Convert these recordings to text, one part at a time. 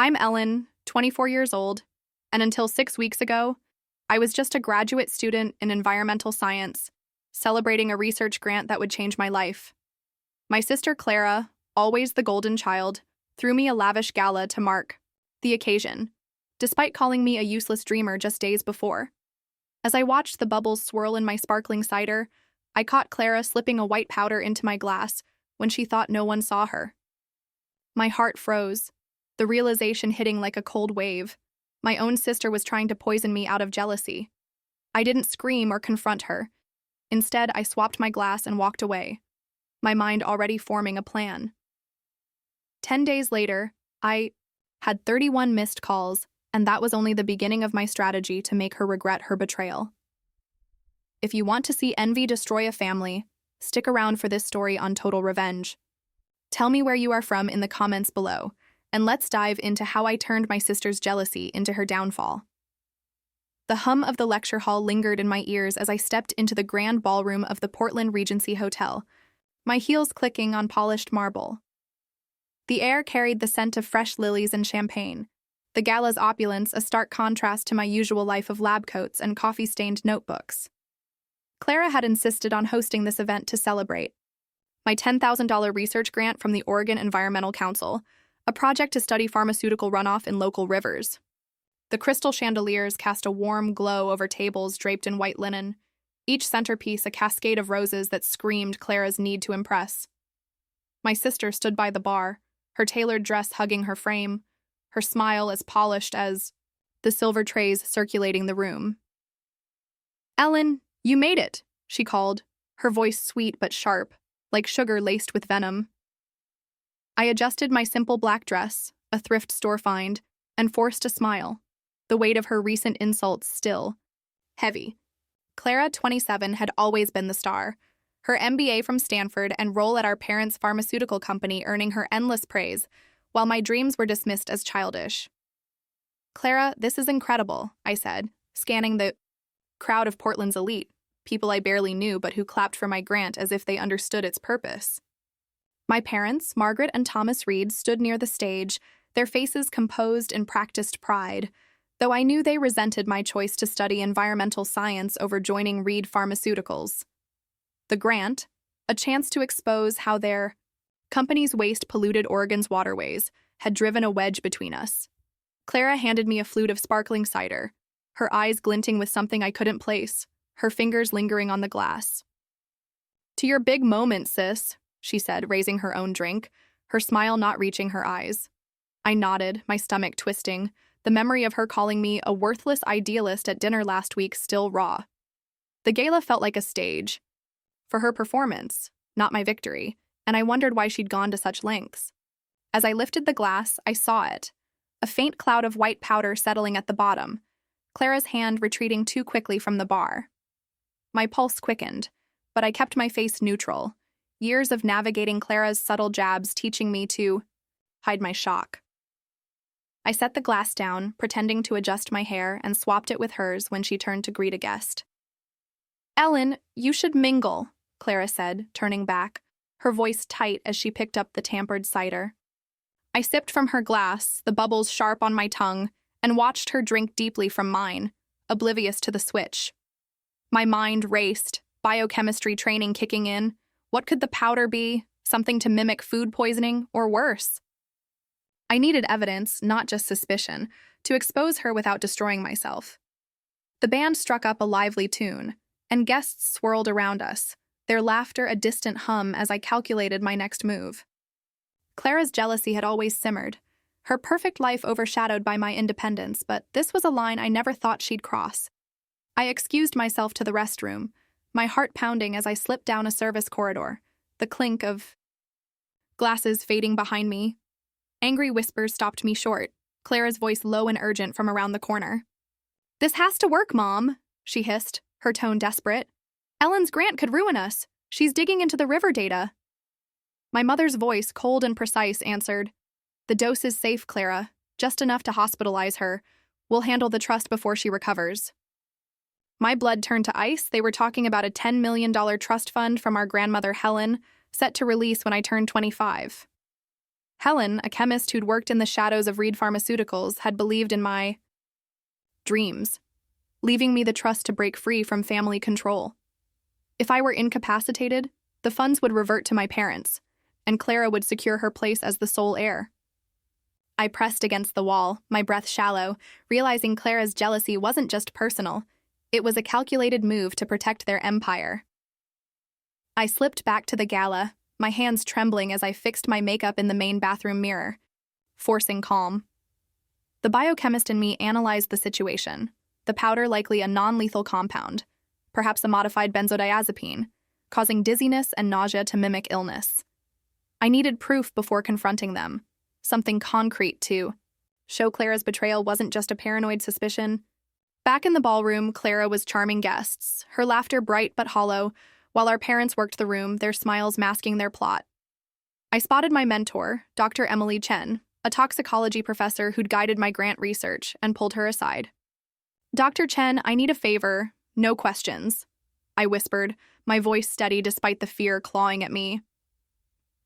I'm Ellen, 24 years old, and until 6 weeks ago, I was just a graduate student in environmental science, celebrating a research grant that would change my life. My sister Clara, always the golden child, threw me a lavish gala to mark the occasion, despite calling me a useless dreamer just days before. As I watched the bubbles swirl in my sparkling cider, I caught Clara slipping a white powder into my glass when she thought no one saw her. My heart froze, the realization hitting like a cold wave. My own sister was trying to poison me out of jealousy. I didn't scream or confront her. Instead, I swapped my glass and walked away, my mind already forming a plan. 10 days later, I had 31 missed calls, and that was only the beginning of my strategy to make her regret her betrayal. If you want to see envy destroy a family, stick around for this story on Total Revenge. Tell me where you are from in the comments below, and let's dive into how I turned my sister's jealousy into her downfall. The hum of the lecture hall lingered in my ears as I stepped into the grand ballroom of the Portland Regency Hotel, my heels clicking on polished marble. The air carried the scent of fresh lilies and champagne, the gala's opulence a stark contrast to my usual life of lab coats and coffee-stained notebooks. Clara had insisted on hosting this event to celebrate my $10,000 research grant from the Oregon Environmental Council, a project to study pharmaceutical runoff in local rivers. The crystal chandeliers cast a warm glow over tables draped in white linen, each centerpiece a cascade of roses that screamed Clara's need to impress. My sister stood by the bar, her tailored dress hugging her frame, her smile as polished as the silver trays circulating the room. "Ellen, you made it," she called, her voice sweet but sharp, like sugar laced with venom. I adjusted my simple black dress, a thrift store find, and forced a smile, the weight of her recent insults still heavy. Clara, 27, had always been the star, her MBA from Stanford and role at our parents' pharmaceutical company earning her endless praise, while my dreams were dismissed as childish. "Clara, this is incredible," I said, scanning the crowd of Portland's elite, people I barely knew but who clapped for my grant as if they understood its purpose. My parents, Margaret and Thomas Reed, stood near the stage, their faces composed in practiced pride, though I knew they resented my choice to study environmental science over joining Reed Pharmaceuticals. The grant, a chance to expose how their company's waste polluted Oregon's waterways, had driven a wedge between us. Clara handed me a flute of sparkling cider, her eyes glinting with something I couldn't place, her fingers lingering on the glass. "To your big moment, sis," she said, raising her own drink, her smile not reaching her eyes. I nodded, my stomach twisting, the memory of her calling me a worthless idealist at dinner last week still raw. The gala felt like a stage for her performance, not my victory, and I wondered why she'd gone to such lengths. As I lifted the glass, I saw it, a faint cloud of white powder settling at the bottom, Clara's hand retreating too quickly from the bar. My pulse quickened, but I kept my face neutral, years of navigating Clara's subtle jabs teaching me to hide my shock. I set the glass down, pretending to adjust my hair, and swapped it with hers when she turned to greet a guest. "Ellen, you should mingle," Clara said, turning back, her voice tight as she picked up the tampered cider. I sipped from her glass, the bubbles sharp on my tongue, and watched her drink deeply from mine, oblivious to the switch. My mind raced, biochemistry training kicking in. What could the powder be? Something to mimic food poisoning, or worse? I needed evidence, not just suspicion, to expose her without destroying myself. The band struck up a lively tune, and guests swirled around us, their laughter a distant hum as I calculated my next move. Clara's jealousy had always simmered, her perfect life overshadowed by my independence, but this was a line I never thought she'd cross. I excused myself to the restroom, my heart pounding as I slipped down a service corridor, the clink of glasses fading behind me. Angry whispers stopped me short, Clara's voice low and urgent from around the corner. "This has to work, Mom," she hissed, her tone desperate. "Ellen's grant could ruin us. She's digging into the river data." My mother's voice, cold and precise, answered, "The dose is safe, Clara, just enough to hospitalize her. We'll handle the trust before she recovers." My blood turned to ice. They were talking about a $10 million trust fund from our grandmother Helen, set to release when I turned 25. Helen, a chemist who'd worked in the shadows of Reed Pharmaceuticals, had believed in my dreams, leaving me the trust to break free from family control. If I were incapacitated, the funds would revert to my parents, and Clara would secure her place as the sole heir. I pressed against the wall, my breath shallow, realizing Clara's jealousy wasn't just personal. It was a calculated move to protect their empire. I slipped back to the gala, my hands trembling as I fixed my makeup in the main bathroom mirror, forcing calm. The biochemist in me analyzed the situation, the powder likely a non-lethal compound, perhaps a modified benzodiazepine, causing dizziness and nausea to mimic illness. I needed proof before confronting them, something concrete to show Clara's betrayal wasn't just a paranoid suspicion. Back in the ballroom, Clara was charming guests, her laughter bright but hollow, while our parents worked the room, their smiles masking their plot. I spotted my mentor, Dr. Emily Chen, a toxicology professor who'd guided my grant research, and pulled her aside. "Dr. Chen, I need a favor. No questions," I whispered, my voice steady despite the fear clawing at me.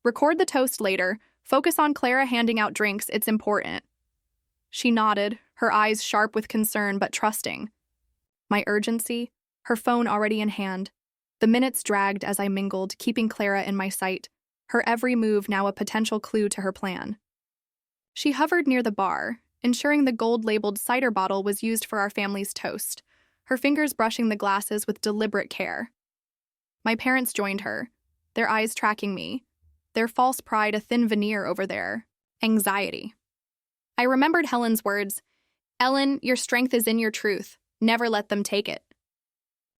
"Record the toast later. Focus on Clara handing out drinks, it's important." She nodded, her eyes sharp with concern but trusting. My urgency, her phone already in hand. The minutes dragged as I mingled, keeping Clara in my sight, her every move now a potential clue to her plan. She hovered near the bar, ensuring the gold-labeled cider bottle was used for our family's toast, her fingers brushing the glasses with deliberate care. My parents joined her, their eyes tracking me, their false pride a thin veneer over their anxiety. I remembered Helen's words, "Ellen, your strength is in your truth. Never let them take it."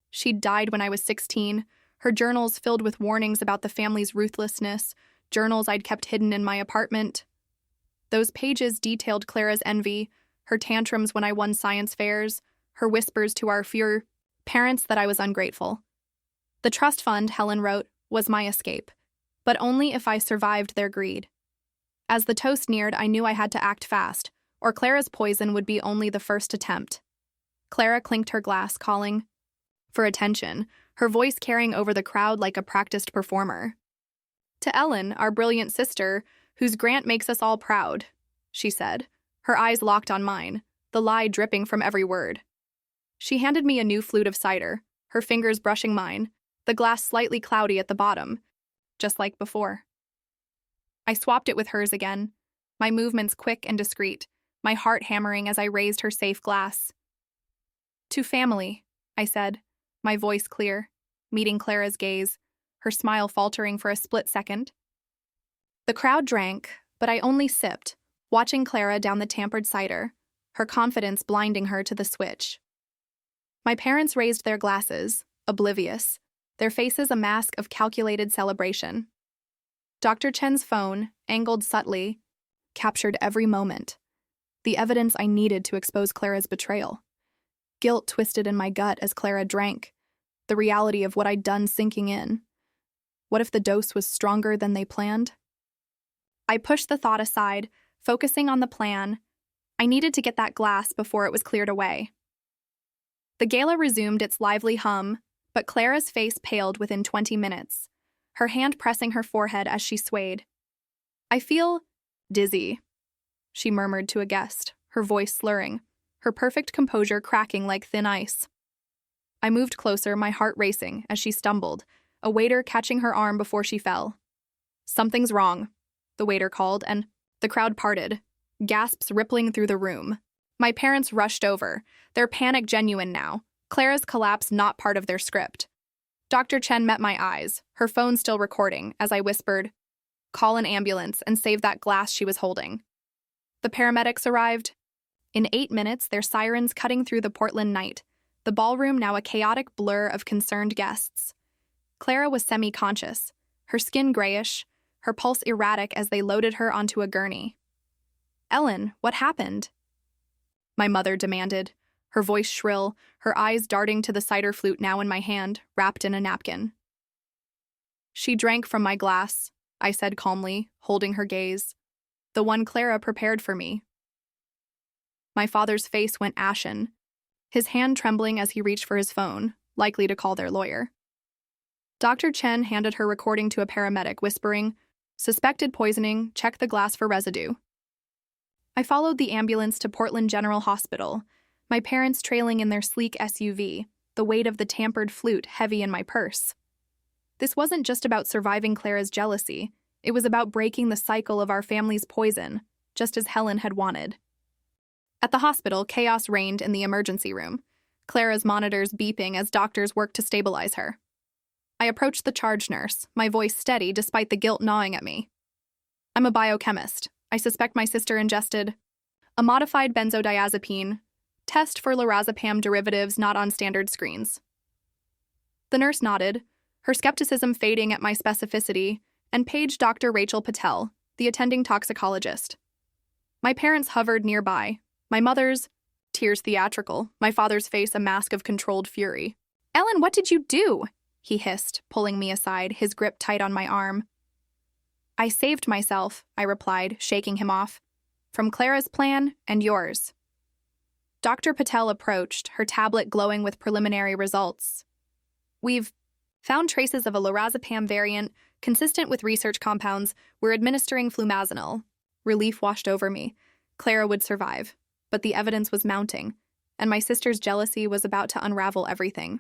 She'd died when I was 16, her journals filled with warnings about the family's ruthlessness, journals I'd kept hidden in my apartment. Those pages detailed Clara's envy, her tantrums when I won science fairs, her whispers to our fear parents that I was ungrateful. The trust fund, Helen wrote, was my escape, but only if I survived their greed. As the toast neared, I knew I had to act fast, or Clara's poison would be only the first attempt. Clara clinked her glass, calling for attention, her voice carrying over the crowd like a practiced performer. "To Ellen, our brilliant sister, whose grant makes us all proud," she said, her eyes locked on mine, the lie dripping from every word. She handed me a new flute of cider, her fingers brushing mine, the glass slightly cloudy at the bottom, just like before. I swapped it with hers again, my movements quick and discreet, my heart hammering as I raised her safe glass. "To family," I said, my voice clear, meeting Clara's gaze, her smile faltering for a split second. The crowd drank, but I only sipped, watching Clara down the tampered cider, her confidence blinding her to the switch. My parents raised their glasses, oblivious, their faces a mask of calculated celebration. Dr. Chen's phone, angled subtly, captured every moment, the evidence I needed to expose Clara's betrayal. Guilt twisted in my gut as Clara drank, the reality of what I'd done sinking in. What if the dose was stronger than they planned? I pushed the thought aside, focusing on the plan. I needed to get that glass before it was cleared away. The gala resumed its lively hum, but Clara's face paled within 20 minutes, her hand pressing her forehead as she swayed. "I feel dizzy," she murmured to a guest, her voice slurring, her perfect composure cracking like thin ice. I moved closer, my heart racing, as she stumbled, a waiter catching her arm before she fell. "Something's wrong," the waiter called, and the crowd parted, gasps rippling through the room. My parents rushed over, their panic genuine now, Clara's collapse not part of their script. Dr. Chen met my eyes, her phone still recording, as I whispered, "Call an ambulance and save that glass she was holding." The paramedics arrived. In 8 minutes, their sirens cutting through the Portland night, the ballroom now a chaotic blur of concerned guests. Clara was semi-conscious, her skin grayish, her pulse erratic as they loaded her onto a gurney. "Ellen, what happened?" my mother demanded, her voice shrill, her eyes darting to the cider flute now in my hand, wrapped in a napkin. "She drank from my glass," I said calmly, holding her gaze. "The one Clara prepared for me." My father's face went ashen, his hand trembling as he reached for his phone, likely to call their lawyer. Dr. Chen handed her recording to a paramedic, whispering, Suspected poisoning, check the glass for residue. I followed the ambulance to Portland General Hospital, my parents trailing in their sleek SUV, the weight of the tampered flute heavy in my purse. This wasn't just about surviving Clara's jealousy, it was about breaking the cycle of our family's poison, just as Helen had wanted. At the hospital, chaos reigned in the emergency room, Clara's monitors beeping as doctors worked to stabilize her. I approached the charge nurse, my voice steady despite the guilt gnawing at me. I'm a biochemist. I suspect my sister ingested a modified benzodiazepine. Test for lorazepam derivatives not on standard screens. The nurse nodded, her skepticism fading at my specificity, and paged Dr. Rachel Patel, the attending toxicologist. My parents hovered nearby, my mother's tears theatrical, my father's face a mask of controlled fury. "Ellen, what did you do?" he hissed, pulling me aside, his grip tight on my arm. "I saved myself," I replied, shaking him off. "From Clara's plan and yours." Dr. Patel approached, her tablet glowing with preliminary results. "We've found traces of a lorazepam variant consistent with research compounds. We're administering flumazenil." Relief washed over me. Clara would survive, but the evidence was mounting, and my sister's jealousy was about to unravel everything.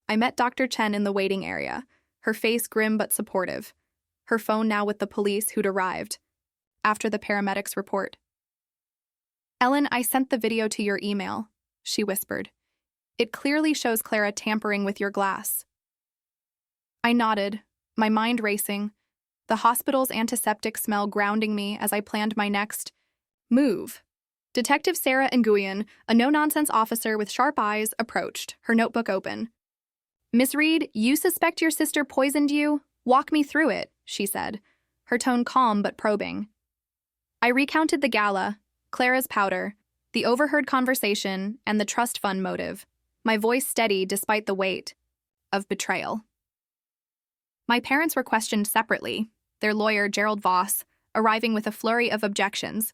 I met Dr. Chen in the waiting area, her face grim but supportive, her phone now with the police who'd arrived, after the paramedics' report. "Ellen, I sent the video to your email," she whispered. "It clearly shows Clara tampering with your glass." I nodded, my mind racing, the hospital's antiseptic smell grounding me as I planned my next move. Detective Sarah Nguyen, a no-nonsense officer with sharp eyes, approached, her notebook open. "Miss Reed, you suspect your sister poisoned you? Walk me through it," she said, her tone calm but probing. I recounted the gala, Clara's powder, the overheard conversation, and the trust fund motive, my voice steady despite the weight of betrayal. My parents were questioned separately, their lawyer, Gerald Voss, arriving with a flurry of objections,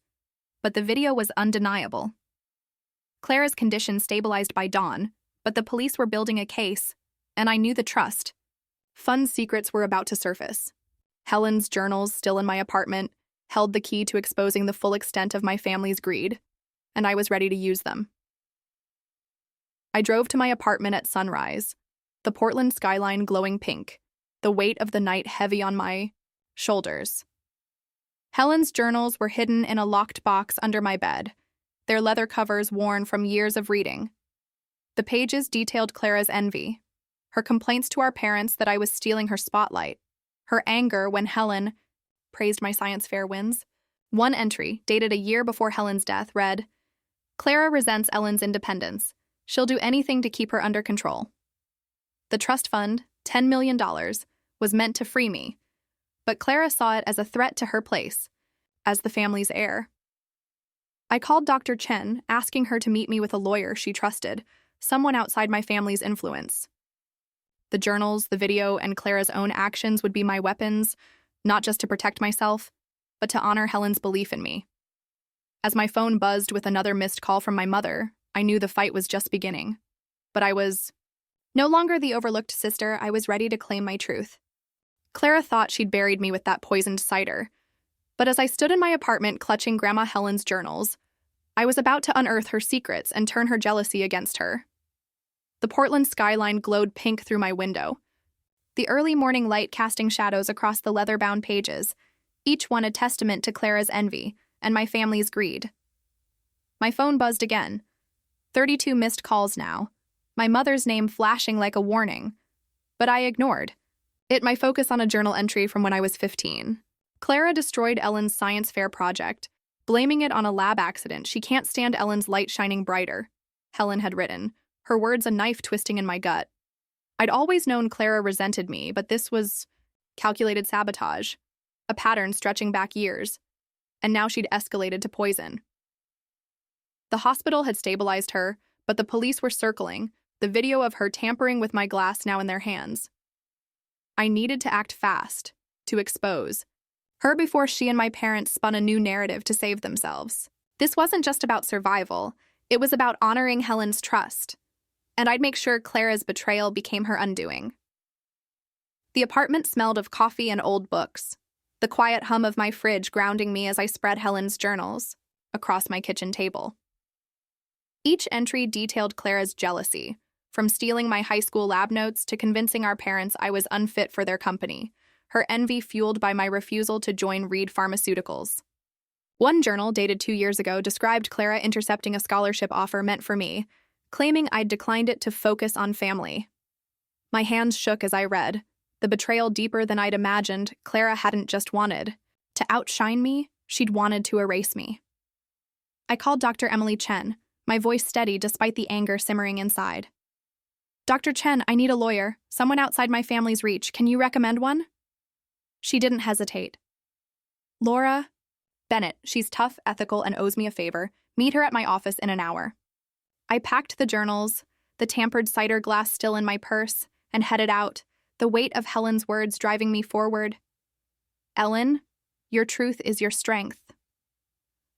but the video was undeniable. Clara's condition stabilized by dawn, but the police were building a case, and I knew the trust. Fun secrets were about to surface. Helen's journals, still in my apartment, held the key to exposing the full extent of my family's greed, and I was ready to use them. I drove to my apartment at sunrise, the Portland skyline glowing pink, the weight of the night heavy on my shoulders. Helen's journals were hidden in a locked box under my bed, their leather covers worn from years of reading. The pages detailed Clara's envy, her complaints to our parents that I was stealing her spotlight, her anger when Helen praised my science fair wins. One entry, dated a year before Helen's death, read, "Clara resents Ellen's independence. She'll do anything to keep her under control." The trust fund, $10 million, was meant to free me, but Clara saw it as a threat to her place, as the family's heir. I called Dr. Chen, asking her to meet me with a lawyer she trusted, someone outside my family's influence. The journals, the video, and Clara's own actions would be my weapons, not just to protect myself, but to honor Helen's belief in me. As my phone buzzed with another missed call from my mother, I knew the fight was just beginning. But I was no longer the overlooked sister. I was ready to claim my truth. Clara thought she'd buried me with that poisoned cider, but as I stood in my apartment clutching Grandma Helen's journals, I was about to unearth her secrets and turn her jealousy against her. The Portland skyline glowed pink through my window, the early morning light casting shadows across the leather-bound pages, each one a testament to Clara's envy and my family's greed. My phone buzzed again. 32 missed calls now, my mother's name flashing like a warning, but I ignored it, my focus on a journal entry from when I was 15. Clara destroyed Ellen's science fair project, blaming it on a lab accident. "She can't stand Ellen's light shining brighter," Helen had written, her words a knife twisting in my gut. I'd always known Clara resented me, but this was calculated sabotage, a pattern stretching back years, and now she'd escalated to poison. The hospital had stabilized her, but the police were circling, the video of her tampering with my glass now in their hands. I needed to act fast, to expose her before she and my parents spun a new narrative to save themselves. This wasn't just about survival, it was about honoring Helen's trust, and I'd make sure Clara's betrayal became her undoing. The apartment smelled of coffee and old books. the quiet hum of my fridge grounding me as I spread Helen's journals across my kitchen table. Each entry detailed Clara's jealousy, from stealing my high school lab notes to convincing our parents I was unfit for their company, her envy fueled by my refusal to join Reed Pharmaceuticals. One journal, dated 2 years ago, described Clara intercepting a scholarship offer meant for me, claiming I'd declined it to focus on family. My hands shook as I read, the betrayal deeper than I'd imagined. Clara hadn't just wanted to outshine me, she'd wanted to erase me. I called Dr. Emily Chen, my voice steady despite the anger simmering inside. Dr. Chen, I need a lawyer, someone outside my family's reach. Can you recommend one? She didn't hesitate. Laura Bennett, she's tough, ethical, and owes me a favor. Meet her at my office in an hour. I packed the journals, the tampered cider glass still in my purse, and headed out, the weight of Helen's words driving me forward. Ellen, your truth is your strength.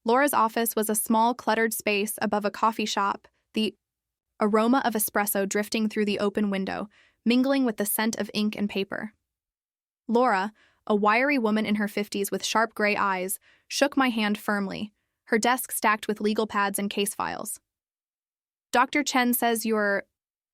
Laura's office was a small, cluttered space above a coffee shop, the aroma of espresso drifting through the open window, mingling with the scent of ink and paper. Laura, a wiry woman in her 50s with sharp gray eyes, shook my hand firmly, her desk stacked with legal pads and case files. Dr. Chen says you're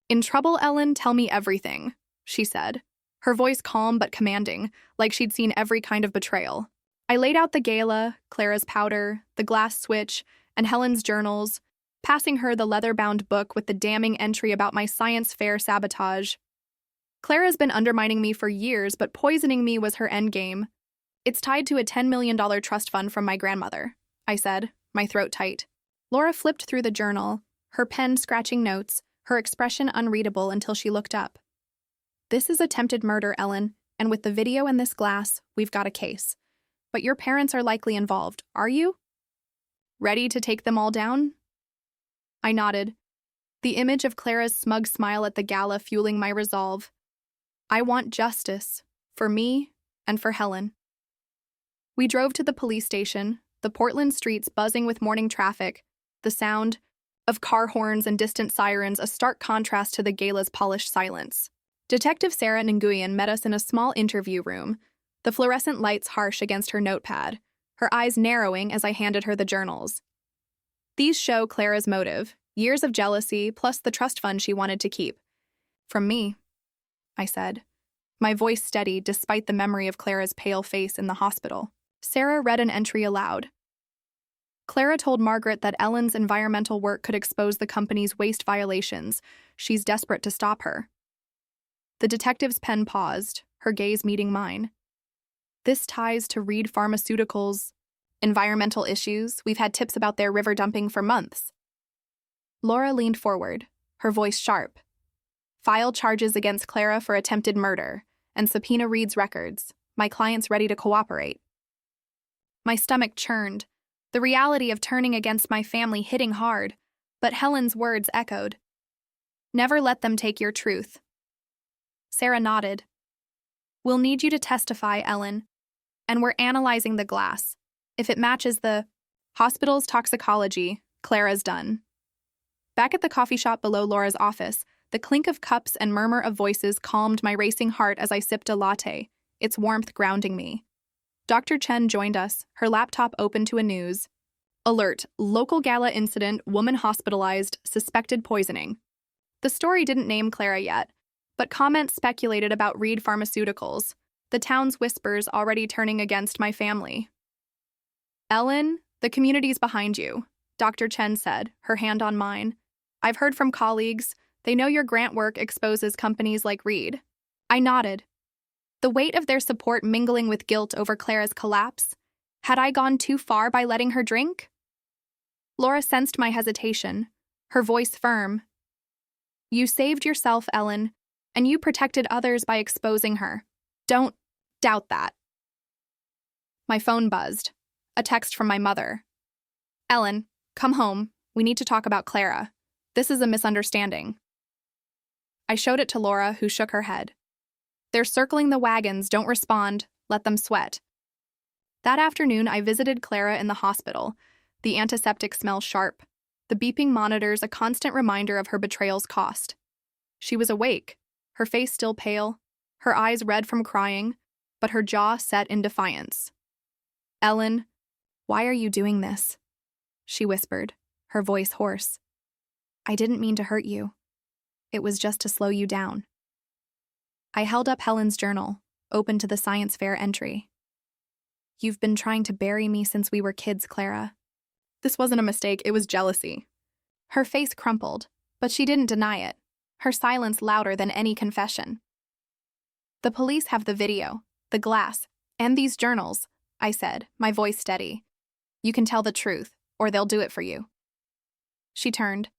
in trouble, Ellen. Tell me everything, she said, her voice calm but commanding, like she'd seen every kind of betrayal. I laid out the gala, Clara's powder, the glass switch, and Helen's journals, passing her the leather-bound book with the damning entry about my science fair sabotage. Clara's been undermining me for years, but poisoning me was her endgame. It's tied to a $10 million trust fund from my grandmother, I said, my throat tight. Laura flipped through the journal, her pen scratching notes, her expression unreadable until she looked up. This is attempted murder, Ellen, and with the video and this glass, we've got a case. But your parents are likely involved, are you? Ready to take them all down? I nodded, the image of Clara's smug smile at the gala fueling my resolve. I want justice, for me and for Helen. We drove to the police station, the Portland streets buzzing with morning traffic, the sound of car horns and distant sirens a stark contrast to the gala's polished silence. Detective Sarah Nguyen met us in a small interview room, the fluorescent lights harsh against her notepad, her eyes narrowing as I handed her the journals. These show Clara's motive, years of jealousy plus the trust fund she wanted to keep. From me, I said, my voice steady despite the memory of Clara's pale face in the hospital. Sarah read an entry aloud. Clara told Margaret that Ellen's environmental work could expose the company's waste violations. She's desperate to stop her. The detective's pen paused, her gaze meeting mine. This ties to Reed Pharmaceuticals' environmental issues. We've had tips about their river dumping for months. Laura leaned forward, her voice sharp. File charges against Clara for attempted murder and subpoena Reed's records. My client's ready to cooperate. My stomach churned, the reality of turning against my family hitting hard, but Helen's words echoed. Never let them take your truth. Sarah nodded. We'll need you to testify, Ellen, and we're analyzing the glass. If it matches the hospital's toxicology, Clara's done. Back at the coffee shop below Laura's office, the clink of cups and murmur of voices calmed my racing heart as I sipped a latte, its warmth grounding me. Dr. Chen joined us, her laptop open to a news. Alert, local gala incident, woman hospitalized, suspected poisoning. The story didn't name Clara yet, but comments speculated about Reed Pharmaceuticals, the town's whispers already turning against my family. Ellen, the community's behind you, Dr. Chen said, her hand on mine. I've heard from colleagues. They know your grant work exposes companies like Reed. I nodded, the weight of their support mingling with guilt over Clara's collapse. Had I gone too far by letting her drink? Laura sensed my hesitation, her voice firm. You saved yourself, Ellen, and you protected others by exposing her. Don't doubt that. My phone buzzed. A text from my mother. Ellen, come home. We need to talk about Clara. This is a misunderstanding. I showed it to Laura, who shook her head. They're circling the wagons. Don't respond. Let them sweat. That afternoon, I visited Clara in the hospital, the antiseptic smell sharp, the beeping monitors a constant reminder of her betrayal's cost. She was awake, her face still pale, her eyes red from crying, but her jaw set in defiance. "Ellen, why are you doing this?" she whispered, her voice hoarse. "I didn't mean to hurt you. It was just to slow you down." I held up Helen's journal, open to the science fair entry. "You've been trying to bury me since we were kids, Clara." This wasn't a mistake, it was jealousy. Her face crumpled, but she didn't deny it, her silence louder than any confession. "The police have the video, the glass, and these journals," I said, my voice steady. "You can tell the truth, or they'll do it for you." She turned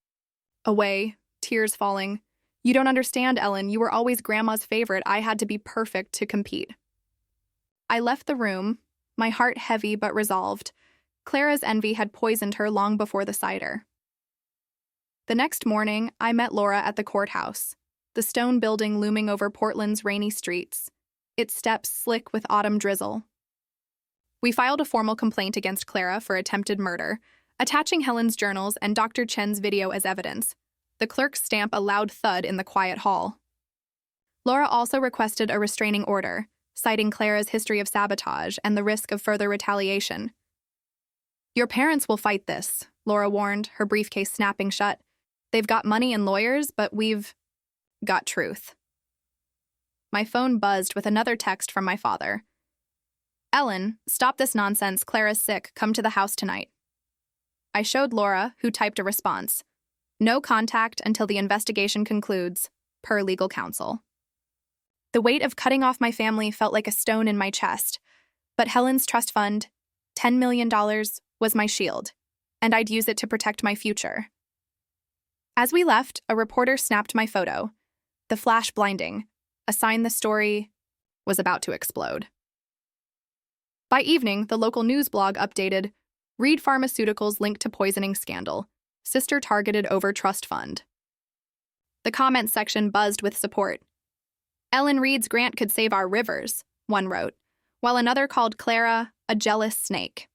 away, tears falling. "You don't understand, Ellen. You were always Grandma's favorite. I had to be perfect to compete." I left the room, my heart heavy but resolved. Clara's envy had poisoned her long before the cider. The next morning, I met Laura at the courthouse, the stone building looming over Portland's rainy streets, its steps slick with autumn drizzle. We filed a formal complaint against Clara for attempted murder, attaching Helen's journals and Dr. Chen's video as evidence. The clerk's stamp a loud thud in the quiet hall. Laura also requested a restraining order, citing Clara's history of sabotage and the risk of further retaliation. "Your parents will fight this," Laura warned, her briefcase snapping shut. "They've got money and lawyers, but we've got truth." My phone buzzed with another text from my father. "Ellen, stop this nonsense. Clara's sick. Come to the house tonight." I showed Laura, who typed a response. "No contact until the investigation concludes, per legal counsel." The weight of cutting off my family felt like a stone in my chest, but Helen's trust fund, $10 million, was my shield, and I'd use it to protect my future. As we left, a reporter snapped my photo, the flash blinding, a sign the story was about to explode. By evening, the local news blog updated, "Reed Pharmaceuticals linked to poisoning scandal. Sister targeted over trust fund." The comments section buzzed with support. "Ellen Reed's grant could save our rivers," one wrote, while another called Clara a jealous snake.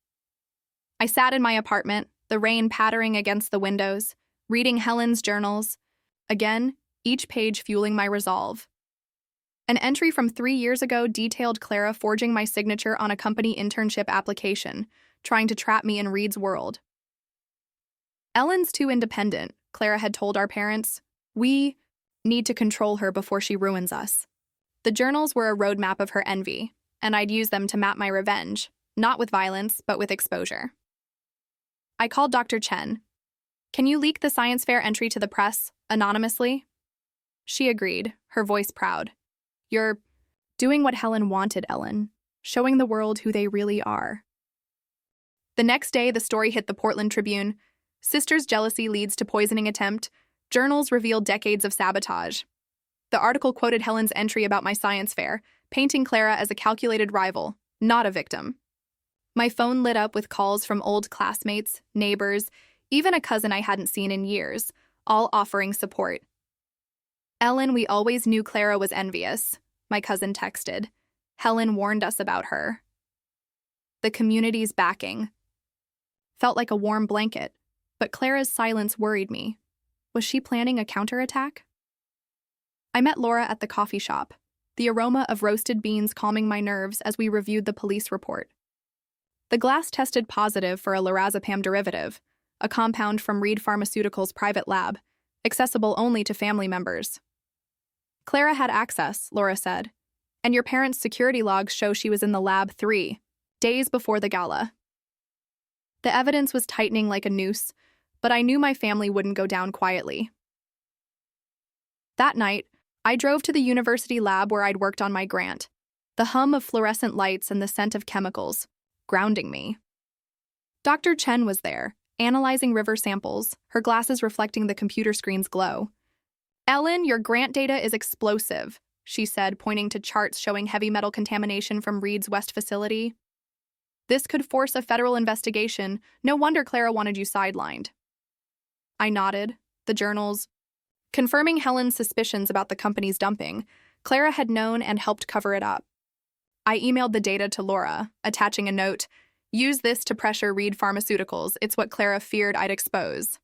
I sat in my apartment, the rain pattering against the windows, reading Helen's journals, again, each page fueling my resolve. An entry from 3 years ago detailed Clara forging my signature on a company internship application, trying to trap me in Reed's world. "Ellen's too independent," Clara had told our parents. "We need to control her before she ruins us." The journals were a roadmap of her envy, and I'd use them to map my revenge, not with violence, but with exposure. I called Dr. Chen. "Can you leak the science fair entry to the press, anonymously?" She agreed, her voice proud. "You're doing what Helen wanted, Ellen, showing the world who they really are." The next day, the story hit the Portland Tribune. "Sister's jealousy leads to poisoning attempt. Journals reveal decades of sabotage." The article quoted Helen's entry about my science fair, painting Clara as a calculated rival, not a victim. My phone lit up with calls from old classmates, neighbors, even a cousin I hadn't seen in years, all offering support. "Ellen, we always knew Clara was envious," my cousin texted. "Helen warned us about her." The community's backing felt like a warm blanket, but Clara's silence worried me. Was she planning a counterattack? I met Laura at the coffee shop, the aroma of roasted beans calming my nerves as we reviewed the police report. The glass tested positive for a lorazepam derivative, a compound from Reed Pharmaceuticals' private lab, accessible only to family members. "Clara had access," Laura said, "and your parents' security logs show she was in the lab 3 days before the gala." The evidence was tightening like a noose, but I knew my family wouldn't go down quietly. That night, I drove to the university lab where I'd worked on my grant, the hum of fluorescent lights and the scent of chemicals, grounding me. Dr. Chen was there, analyzing river samples, her glasses reflecting the computer screen's glow. "Ellen, your grant data is explosive," she said, pointing to charts showing heavy metal contamination from Reed's West facility. "This could force a federal investigation. No wonder Clara wanted you sidelined." I nodded, the journals confirming Helen's suspicions about the company's dumping. Clara had known and helped cover it up. I emailed the data to Laura, attaching a note, "Use this to pressure Reed Pharmaceuticals. It's what Clara feared I'd expose."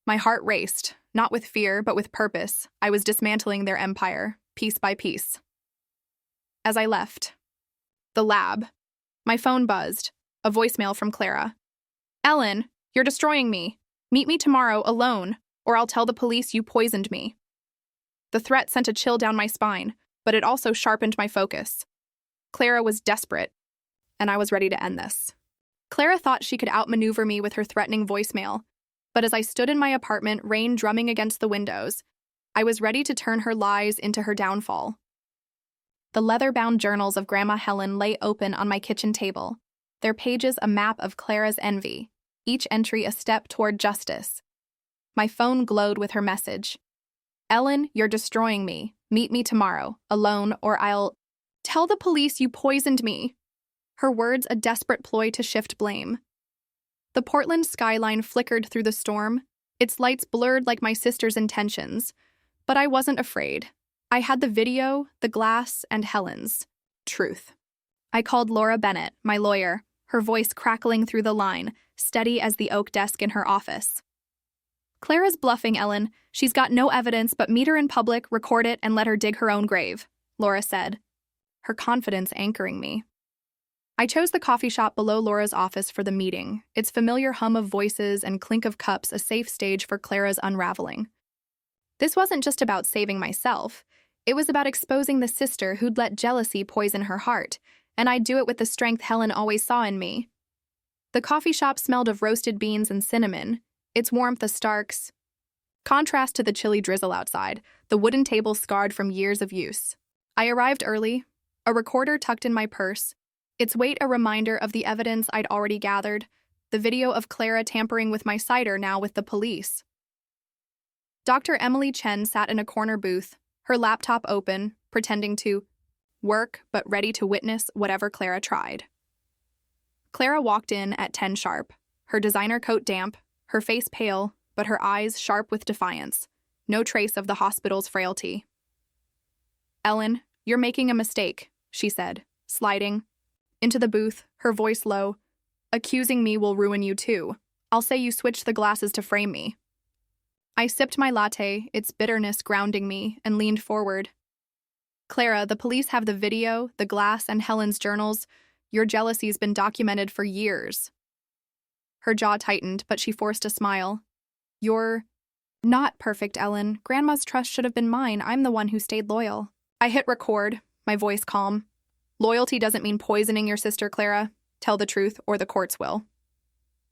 My heart raced, not with fear, but with purpose. I was dismantling their empire, piece by piece. As I left, The lab. My phone buzzed. A voicemail from Clara. Ellen, you're destroying me. Meet me tomorrow alone, or I'll tell the police you poisoned me. The threat sent a chill down my spine, but it also sharpened my focus. Clara was desperate, and I was ready to end this. Clara thought she could outmaneuver me with her threatening voicemail, but as I stood in my apartment, rain drumming against the windows, I was ready to turn her lies into her downfall. The leather-bound journals of Grandma Helen lay open on my kitchen table, their pages a map of Clara's envy, each entry a step toward justice. My phone glowed with her message. Ellen, you're destroying me. Meet me tomorrow, alone, or I'll tell the police you poisoned me. Her words a desperate ploy to shift blame. The Portland skyline flickered through the storm, its lights blurred like my sister's intentions. But I wasn't afraid. I had the video, the glass, and Helen's truth. I called Laura Bennett, my lawyer, her voice crackling through the line, steady as the oak desk in her office. Clara's bluffing, Ellen. She's got no evidence, but meet her in public, record it, and let her dig her own grave, Laura said, her confidence anchoring me. I chose the coffee shop below Laura's office for the meeting, its familiar hum of voices and clink of cups a safe stage for Clara's unraveling. This wasn't just about saving myself. It was about exposing the sister who'd let jealousy poison her heart, and I'd do it with the strength Helen always saw in me. The coffee shop smelled of roasted beans and cinnamon, its warmth a stark contrast to the chilly drizzle outside, the wooden table scarred from years of use. I arrived early, a recorder tucked in my purse, its weight a reminder of the evidence I'd already gathered, the video of Clara tampering with my cider now with the police. Dr. Emily Chen sat in a corner booth, her laptop open, pretending to work but ready to witness whatever Clara tried. Clara walked in at 10 sharp, her designer coat damp, her face pale, but her eyes sharp with defiance, no trace of the hospital's frailty. Ellen, you're making a mistake, she said, sliding into the booth, her voice low. Accusing me will ruin you too. I'll say you switched the glasses to frame me. I sipped my latte, its bitterness grounding me, and leaned forward. Clara, the police have the video, the glass, and Helen's journals. Your jealousy's been documented for years. Her jaw tightened, but she forced a smile. You're not perfect, Ellen. Grandma's trust should have been mine. I'm the one who stayed loyal. I hit record, my voice calm. Loyalty doesn't mean poisoning your sister, Clara. Tell the truth, or the courts will.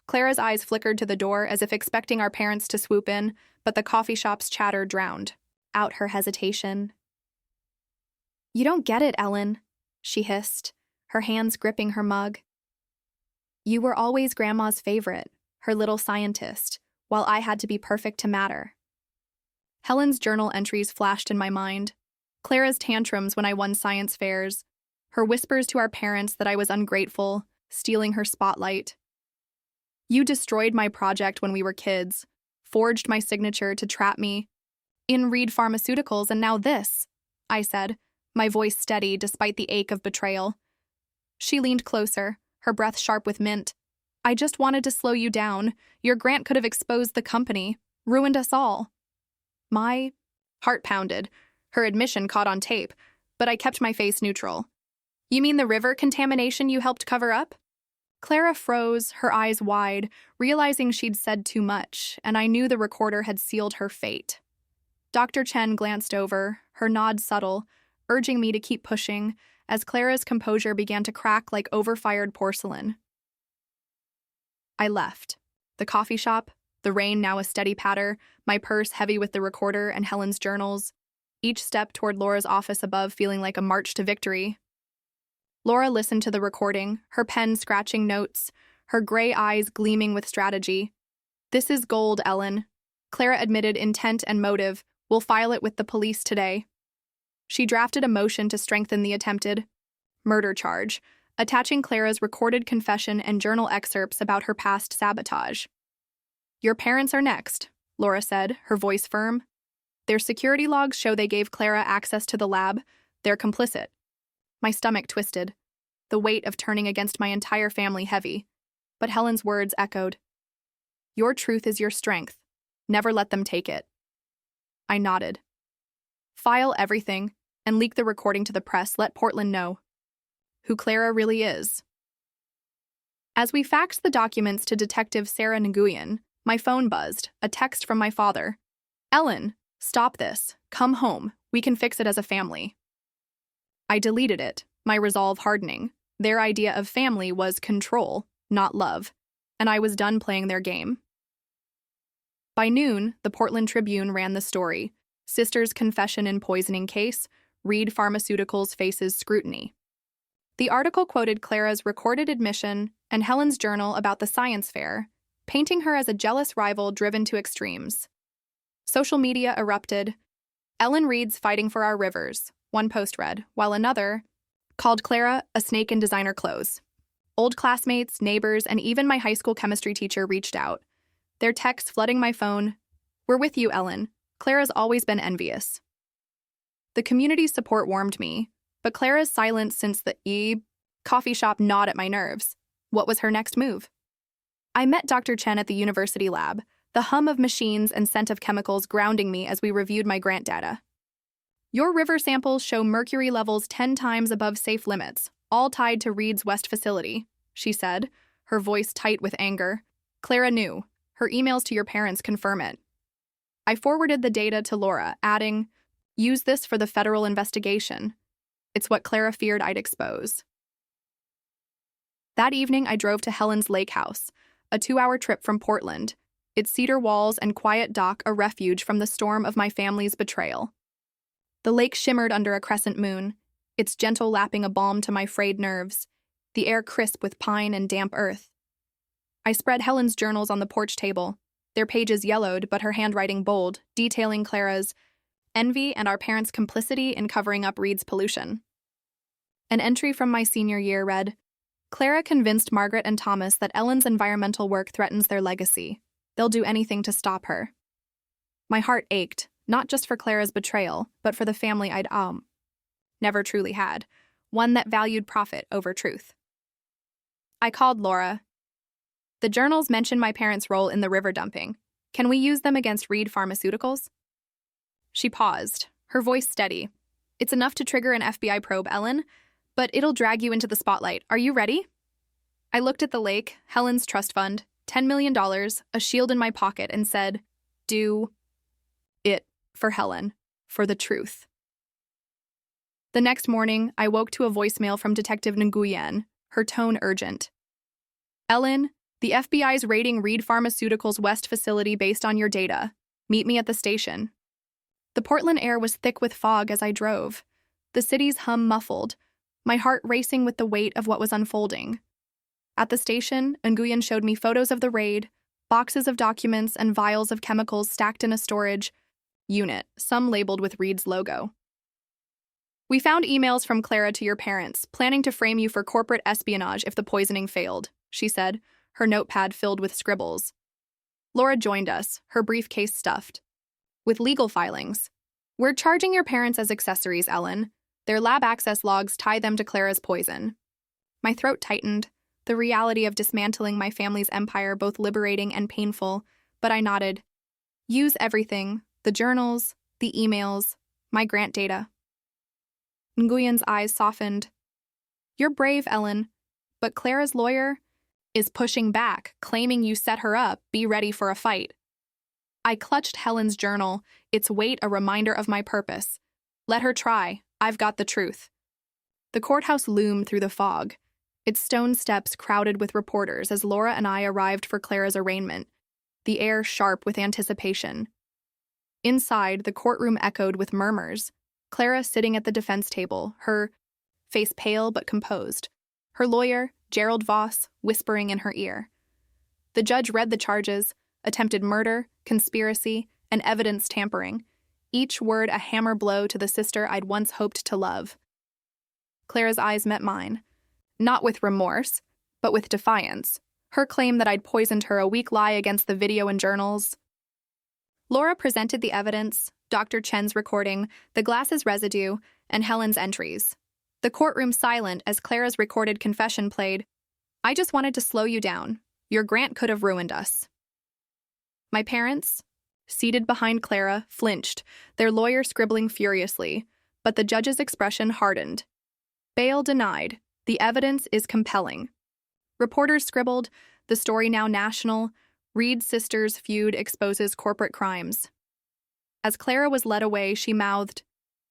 Clara's eyes flickered to the door as if expecting our parents to swoop in, but the coffee shop's chatter drowned out her hesitation. You don't get it, Ellen, she hissed, her hands gripping her mug. You were always Grandma's favorite, her little scientist, while I had to be perfect to matter. Helen's journal entries flashed in my mind. Clara's tantrums when I won science fairs, her whispers to our parents that I was ungrateful, stealing her spotlight. You destroyed my project when we were kids, forged my signature to trap me in Reed Pharmaceuticals, and now this, I said, my voice steady despite the ache of betrayal. She leaned closer, her breath sharp with mint. I just wanted to slow you down. Your grant could have exposed the company, ruined us all. My heart pounded. Her admission caught on tape, but I kept my face neutral. You mean the river contamination you helped cover up? Clara froze, her eyes wide, realizing she'd said too much, and I knew the recorder had sealed her fate. Dr. Chen glanced over, her nod subtle, urging me to keep pushing, as Clara's composure began to crack like overfired porcelain. I left. The coffee shop, the rain now a steady patter, my purse heavy with the recorder and Helen's journals, each step toward Laura's office above feeling like a march to victory. Laura listened to the recording, her pen scratching notes, her gray eyes gleaming with strategy. This is gold, Ellen. Clara admitted intent and motive. We'll file it with the police today. She drafted a motion to strengthen the attempted murder charge, attaching Clara's recorded confession and journal excerpts about her past sabotage. Your parents are next, Laura said, her voice firm. Their security logs show they gave Clara access to the lab. They're complicit. My stomach twisted, the weight of turning against my entire family heavy. But Helen's words echoed. Your truth is your strength. Never let them take it. I nodded. File everything and leak the recording to the press. Let Portland know. who Clara really is. As we faxed the documents to Detective Sarah Nguyen, my phone buzzed, a text from my father. "Ellen, stop this. Come home. We can fix it as a family." I deleted it, my resolve hardening. Their idea of family was control, not love, and I was done playing their game. By noon, the Portland Tribune ran the story. Sister's confession in poisoning case, Reed Pharmaceuticals faces scrutiny. The article quoted Clara's recorded admission and Helen's journal about the science fair, painting her as a jealous rival driven to extremes. Social media erupted. "Ellen Reed's fighting for our rivers," one post read, while another called Clara a snake in designer clothes. Old classmates, neighbors, and even my high school chemistry teacher reached out. Their texts flooding my phone. "We're with you, Ellen. Clara's always been envious." The community's support warmed me, but Clara's silence since the coffee shop gnawed at my nerves. What was her next move? I met Dr. Chen at the university lab, the hum of machines and scent of chemicals grounding me as we reviewed my grant data. "Your river samples show mercury levels 10 times above safe limits, all tied to Reed's West facility," she said, her voice tight with anger. "Clara knew. Her emails to your parents confirm it." I forwarded the data to Laura, adding, "Use this for the federal investigation. It's what Clara feared I'd expose." That evening, I drove to Helen's lake house, a 2-hour trip from Portland, its cedar walls and quiet dock a refuge from the storm of my family's betrayal. The lake shimmered under a crescent moon, its gentle lapping a balm to my frayed nerves, the air crisp with pine and damp earth. I spread Helen's journals on the porch table, their pages yellowed but her handwriting bold, detailing Clara's envy and our parents' complicity in covering up Reed's pollution. An entry from my senior year read, "Clara convinced Margaret and Thomas that Ellen's environmental work threatens their legacy. They'll do anything to stop her." My heart ached, not just for Clara's betrayal, but for the family I'd never truly had, one that valued profit over truth. I called Laura. "The journals mention my parents' role in the river dumping. Can we use them against Reed Pharmaceuticals?" She paused, her voice steady. "It's enough to trigger an FBI probe, Ellen, but it'll drag you into the spotlight. Are you ready?" I looked at the lake, Helen's trust fund, $10 million, a shield in my pocket, and said, "Do it for Helen, for the truth." The next morning, I woke to a voicemail from Detective Nguyen, her tone urgent. "Ellen, the FBI's raiding Reed Pharmaceuticals' West facility based on your data. Meet me at the station." The Portland air was thick with fog as I drove, the city's hum muffled, my heart racing with the weight of what was unfolding. At the station, Nguyen showed me photos of the raid, boxes of documents and vials of chemicals stacked in a storage unit, some labeled with Reed's logo. "We found emails from Clara to your parents, planning to frame you for corporate espionage if the poisoning failed," she said, her notepad filled with scribbles. Laura joined us, her briefcase stuffed with legal filings. "We're charging your parents as accessories, Ellen. Their lab access logs tie them to Clara's poison." My throat tightened, the reality of dismantling my family's empire both liberating and painful, but I nodded. "Use everything, the journals, the emails, my grant data." Nguyen's eyes softened. "You're brave, Ellen, but Clara's lawyer is pushing back, claiming you set her up. Be ready for a fight." I clutched Helen's journal, its weight a reminder of my purpose. Let her try. I've got the truth. The courthouse loomed through the fog, its stone steps crowded with reporters as Laura and I arrived for Clara's arraignment, the air sharp with anticipation. Inside, the courtroom echoed with murmurs, Clara sitting at the defense table, her face pale but composed, her lawyer, Gerald Voss, whispering in her ear. The judge read the charges, attempted murder, conspiracy, and evidence tampering, each word a hammer blow to the sister I'd once hoped to love. Clara's eyes met mine, not with remorse, but with defiance, her claim that I'd poisoned her a weak lie against the video and journals. Laura presented the evidence, Dr. Chen's recording, the glass's residue, and Helen's entries. The courtroom silent as Clara's recorded confession played. "I just wanted to slow you down. Your grant could have ruined us." My parents, seated behind Clara, flinched, their lawyer scribbling furiously, but the judge's expression hardened. "Bail denied. The evidence is compelling. Reporters scribbled, the story now national, Reed sisters' feud exposes corporate crimes. As Clara was led away, she mouthed,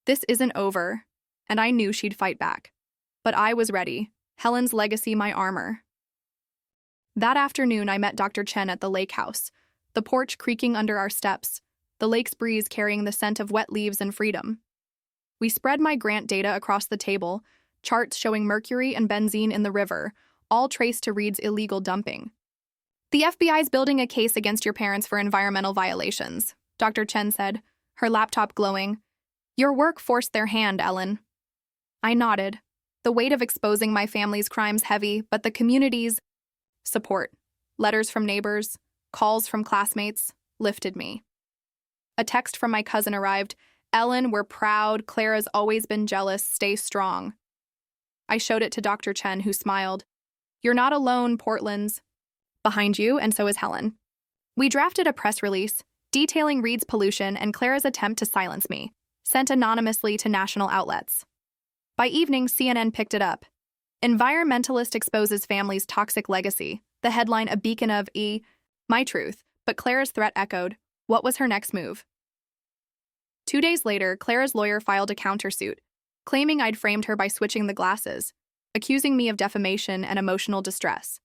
"This isn't over," and I knew she'd fight back. But I was ready. Helen's legacy, my armor. That afternoon, I met Dr. Chen at the lake house, the porch creaking under our steps, the lake's breeze carrying the scent of wet leaves and freedom. We spread my grant data across the table, charts showing mercury and benzene in the river, all traced to Reed's illegal dumping. "The FBI's building a case against your parents for environmental violations," Dr. Chen said, her laptop glowing. "Your work forced their hand, Ellen." I nodded. The weight of exposing my family's crimes heavy, but the community's support, letters from neighbors, calls from classmates, lifted me. A text from my cousin arrived. "Ellen, we're proud. Clara's always been jealous. Stay strong." I showed it to Dr. Chen, who smiled. "You're not alone, Portland's behind you, and so is Helen." We drafted a press release detailing Reed's pollution and Clara's attempt to silence me, sent anonymously to national outlets. By evening, CNN picked it up. "Environmentalist exposes family's toxic legacy," the headline a beacon of my truth, but Clara's threat echoed. What was her next move? 2 days later, Clara's lawyer filed a countersuit, claiming I'd framed her by switching the glasses, accusing me of defamation and emotional distress.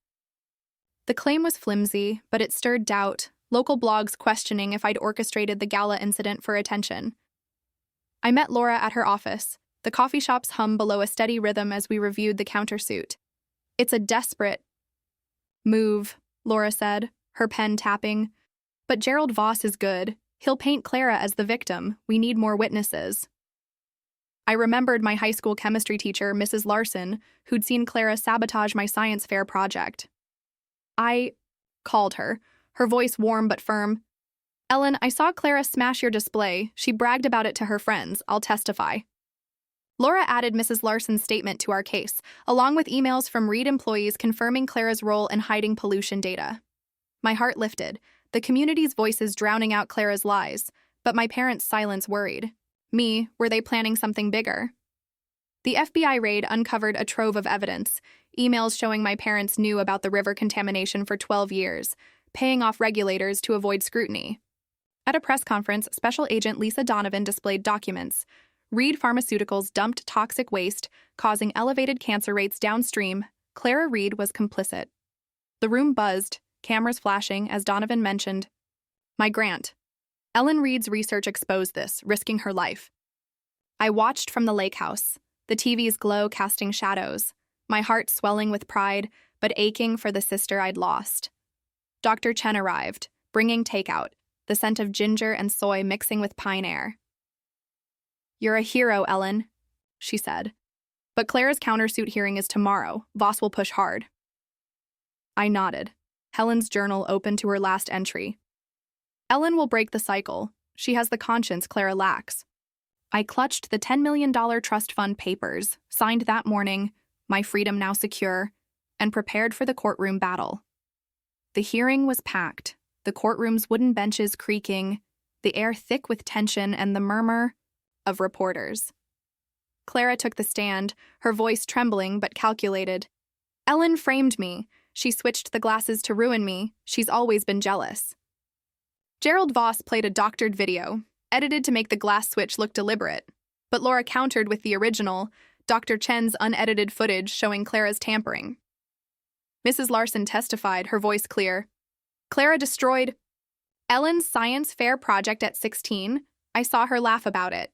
The claim was flimsy, but it stirred doubt, local blogs questioning if I'd orchestrated the gala incident for attention. I met Laura at her office, the coffee shop's hum below a steady rhythm as we reviewed the countersuit. "It's a desperate move," Laura said, her pen tapping. "But Gerald Voss is good. He'll paint Clara as the victim. We need more witnesses." I remembered my high school chemistry teacher, Mrs. Larson, who'd seen Clara sabotage my science fair project. I called her, her voice warm but firm. "Ellen, I saw Clara smash your display. She bragged about it to her friends. I'll testify." Laura added Mrs. Larson's statement to our case, along with emails from Reed employees confirming Clara's role in hiding pollution data. My heart lifted, the community's voices drowning out Clara's lies, but my parents' silence worried. Me, were they planning something bigger? The FBI raid uncovered a trove of evidence, emails showing my parents knew about the river contamination for 12 years, paying off regulators to avoid scrutiny. At a press conference, Special Agent Lisa Donovan displayed documents. Reed Pharmaceuticals dumped toxic waste, causing elevated cancer rates downstream. Clara Reed was complicit. The room buzzed, cameras flashing, as Donovan mentioned. My grant. Ellen Reed's research exposed this, risking her life. I watched from the lake house, the TV's glow casting shadows, my heart swelling with pride, but aching for the sister I'd lost. Dr. Chen arrived, bringing takeout, the scent of ginger and soy mixing with pine air. "You're a hero, Ellen," she said. "But Clara's countersuit hearing is tomorrow. Voss will push hard." I nodded. Helen's journal opened to her last entry. "Ellen will break the cycle. She has the conscience Clara lacks." I clutched the $10 million trust fund papers, signed that morning, my freedom now secure, and prepared for the courtroom battle. The hearing was packed, the courtroom's wooden benches creaking, the air thick with tension and the murmur of reporters. Clara took the stand, her voice trembling but calculated. "Ellen framed me. She switched the glasses to ruin me. She's always been jealous." Gerald Voss played a doctored video, edited to make the glass switch look deliberate. But Laura countered with the original, Dr. Chen's unedited footage showing Clara's tampering. Mrs. Larson testified, her voice clear. "Clara destroyed Ellen's science fair project at 16. I saw her laugh about it."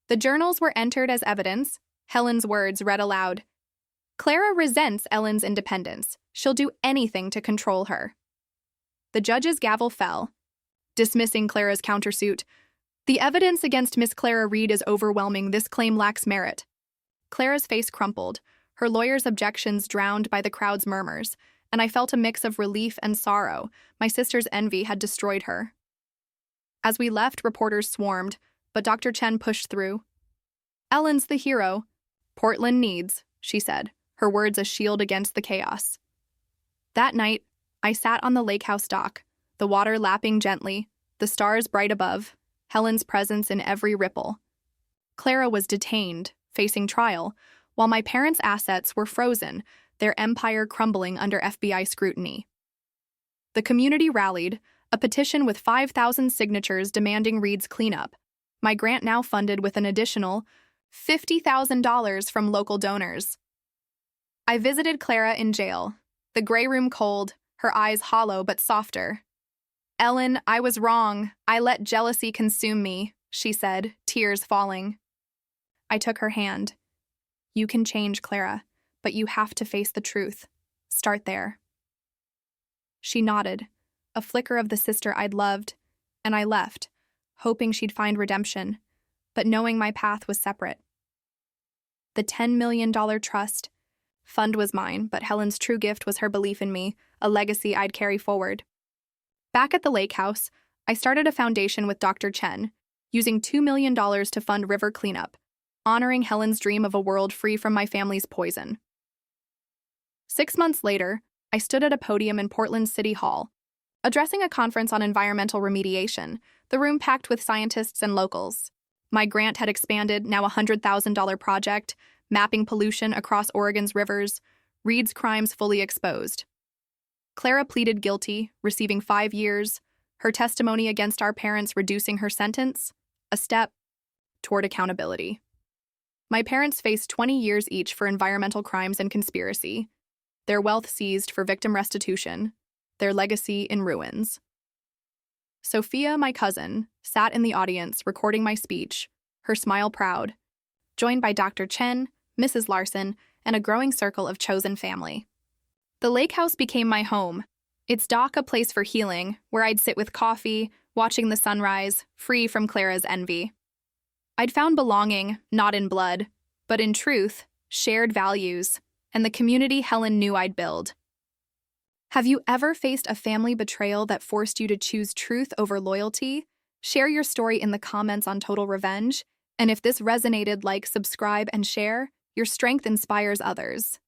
The journals were entered as evidence. Helen's words read aloud. "Clara resents Ellen's independence. She'll do anything to control her." The judge's gavel fell, dismissing Clara's countersuit. "The evidence against Miss Clara Reed is overwhelming. This claim lacks merit." Clara's face crumpled, her lawyer's objections drowned by the crowd's murmurs, and I felt a mix of relief and sorrow. My sister's envy had destroyed her. As we left, reporters swarmed, but Dr. Chen pushed through. "Ellen's the hero Portland needs," she said, her words a shield against the chaos. That night, I sat on the lake house dock, the water lapping gently, the stars bright above, Helen's presence in every ripple. Clara was detained, facing trial, while my parents' assets were frozen, their empire crumbling under FBI scrutiny. The community rallied, a petition with 5,000 signatures demanding Reed's cleanup. My grant now funded with an additional $50,000 from local donors. I visited Clara in jail, the gray room cold, her eyes hollow but softer. "Ellen, I was wrong. I let jealousy consume me," she said, tears falling. I took her hand. "You can change, Clara, but you have to face the truth. Start there." She nodded, a flicker of the sister I'd loved, and I left, hoping she'd find redemption, but knowing my path was separate. The $10 million trust fund was mine, but Helen's true gift was her belief in me, a legacy I'd carry forward. Back at the lake house, I started a foundation with Dr. Chen, using $2 million to fund river cleanup, honoring Helen's dream of a world free from my family's poison. 6 months later, I stood at a podium in Portland City Hall, addressing a conference on environmental remediation, the room packed with scientists and locals. My grant had expanded, now a $100,000 project, mapping pollution across Oregon's rivers, Reed's crimes fully exposed. Clara pleaded guilty, receiving 5 years, her testimony against our parents reducing her sentence, a step toward accountability. My parents faced 20 years each for environmental crimes and conspiracy, their wealth seized for victim restitution, their legacy in ruins. Sophia, my cousin, sat in the audience recording my speech, her smile proud, joined by Dr. Chen, Mrs. Larson, and a growing circle of chosen family. The lake house became my home, its dock a place for healing, where I'd sit with coffee, watching the sunrise, free from Clara's envy. I'd found belonging, not in blood, but in truth, shared values, and the community Helen knew I'd build. Have you ever faced a family betrayal that forced you to choose truth over loyalty? Share your story in the comments on Total Revenge, and if this resonated, like, subscribe, and share. Your strength inspires others.